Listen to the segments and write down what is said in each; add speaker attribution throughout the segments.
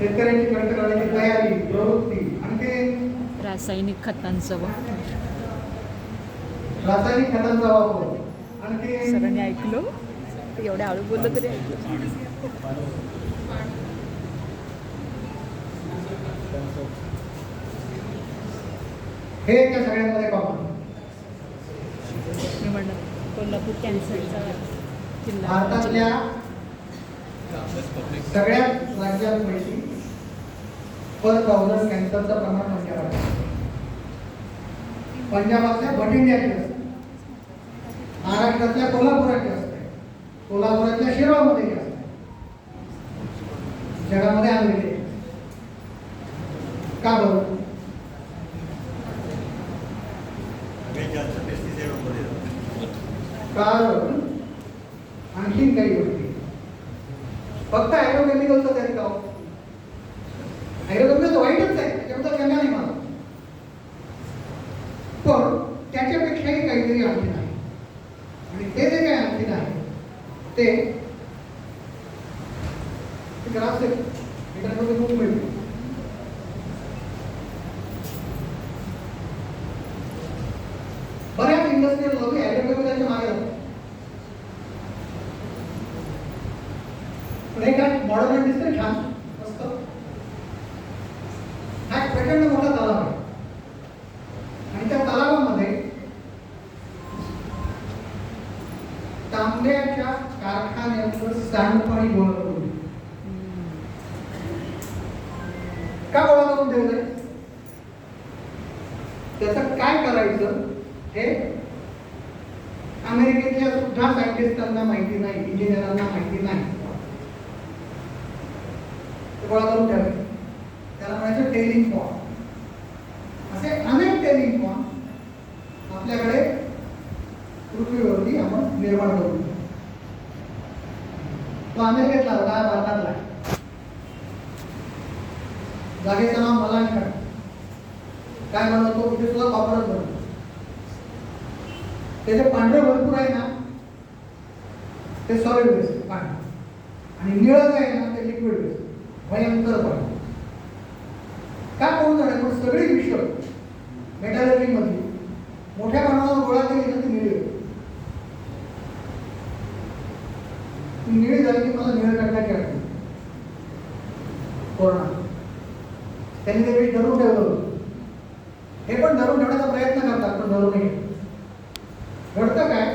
Speaker 1: शेतकऱ्यांची कष्ट करण्याची तयारी, प्रवृत्ती आणि ते
Speaker 2: रासायनिक खतांचा वापर.
Speaker 1: रासायनिक खतांचा वापर आणि ते
Speaker 2: सरांनी ऐकलो, एवढ्या हळू बोललं तरी ऐकलं.
Speaker 1: हे त्या सगळ्यांमध्ये कॉमन.
Speaker 2: मी म्हणणार कोल्हापूर कॅन्सरचा जिल्हा.
Speaker 1: भारतातल्या सगळ्यात राज्यांपैकी पर 1000 कॅन्सरचं प्रमाण पंजाब आहे. पंजाबातल्या भटिंड्यात जास्त, महाराष्ट्रातल्या कोल्हापुरात जास्त आहे, कोल्हापुरातल्या शिरोळमध्ये जास्त आहे, जगामध्ये आलेले का बरं? कारण आणखीन काही गोष्टी फक्त ॲग्रोकेमिकलचं तरी का ॲग्रोकेमिकल वाईटच आहे, त्याच्याबद्दल शंका नाही मला, पण त्याच्यापेक्षाही काहीतरी आणखीन आहे आणि ते जे काही आणखीन आहे ते ग्रास आहे, त्याच्यामध्ये खूप मिळते. बऱ्याच इंडस्ट्रियल लोक ॲग्रोकेमिकलच्या मागे लागतात. पण हे काय मॉडर्न दिसतंय छान मस्त. हा एक प्रचंड मोठा तलाव आहे आणि त्या तलावामध्ये तांब्याच्या कारखान्याचं सांडपाणी गोळा करून का गोळा करून ठेवलंय? त्याचं काय करायचं हे अमेरिकेतल्या सुद्धा सायंटिस्टांना माहिती नाही, इंजिनियरांना माहिती नाही. गोळा करून ठेवायचं, त्याला म्हणायचं टेलिंग पॉइंट. असे अनेक टेलिंग पॉइंट आपल्याकडे पृथ्वीवरती आपण निर्माण करू. तो अमेरिकेतला होता, भारतातला जागेचं नाव मला नाही कळत. काय बनवतो तिथे सुद्धा कॉपरच बनवतो. त्याचे पांढरे भरपूर आहे ना, ते सॉलिड वेस्ट पाणी, आणि निळं जे आहे ना ते लिक्विड वेस्ट, भयंकर पाणी. का करून जाणार? पण सगळी विश्व मेटॅलर्जी मध्ये मोठ्या प्रमाणावर गोळा केली ना ती निळी होती. ती निळी झाली की मला निळं टाकण्याची आठवण कोरोना. त्यांनी ते विष धरून ठेवलं होतं. हे पण धरून ठेवण्याचा प्रयत्न करतात पण धरून नाही. घडतं काय?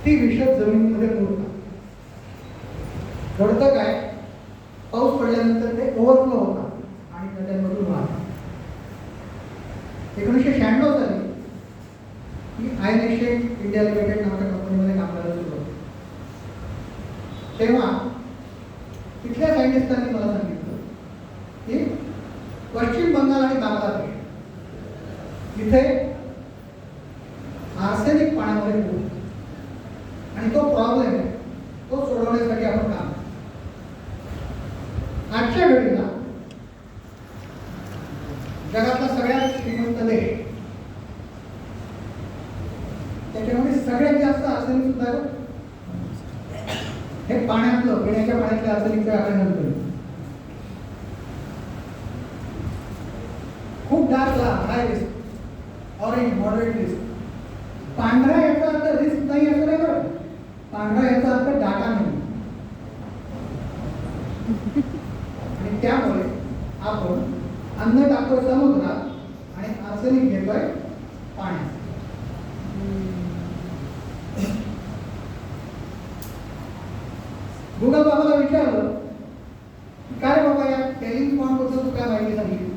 Speaker 1: ती विष जमिनीमध्ये मुरतात. घडतं काय? पाऊस पडल्यानंतर ते ओव्हरफ्लो होतात आणि नद्यांमधून वाहतात. 1996 साली मी आयएनएक्स इंडिया लिमिटेड नावाच्या कंपनीमध्ये काम करायला सुरू होतो. तेव्हा तिथल्या सायंटिस्टांनी मला सांगितलं की पश्चिम बंगाल आणि बांगलादेश इथे आर्सेनिक पाण्यामध्ये खूप, आणि तो प्रॉब्लेम आहे, तो सोडवण्यासाठी आपण काम. आजच्या घडीला जगातला सगळ्यात श्रीमंत देश, त्याच्यामध्ये सगळ्यात जास्त आर्सेनिक सुद्धा हे पाण्यातलं, पिण्याच्या पाण्यातल्या आर्सेनिकचं आढळून खूप dark high risk, orange moderate risk. पांढरा याचा अर्थ रिस्क नाही असं नाही बरं, पांढरा याचा अर्थ डाटा नाही. आणि त्यामुळे आपण अन्न टाकतोय समुद्रात आणि आर्सेनिक घेतोय पाण्यात. गुगल बाबाला विचारलं काय बाबा या टेलिंग पॉइंट बद्दल तू काय माहिती सांगितली?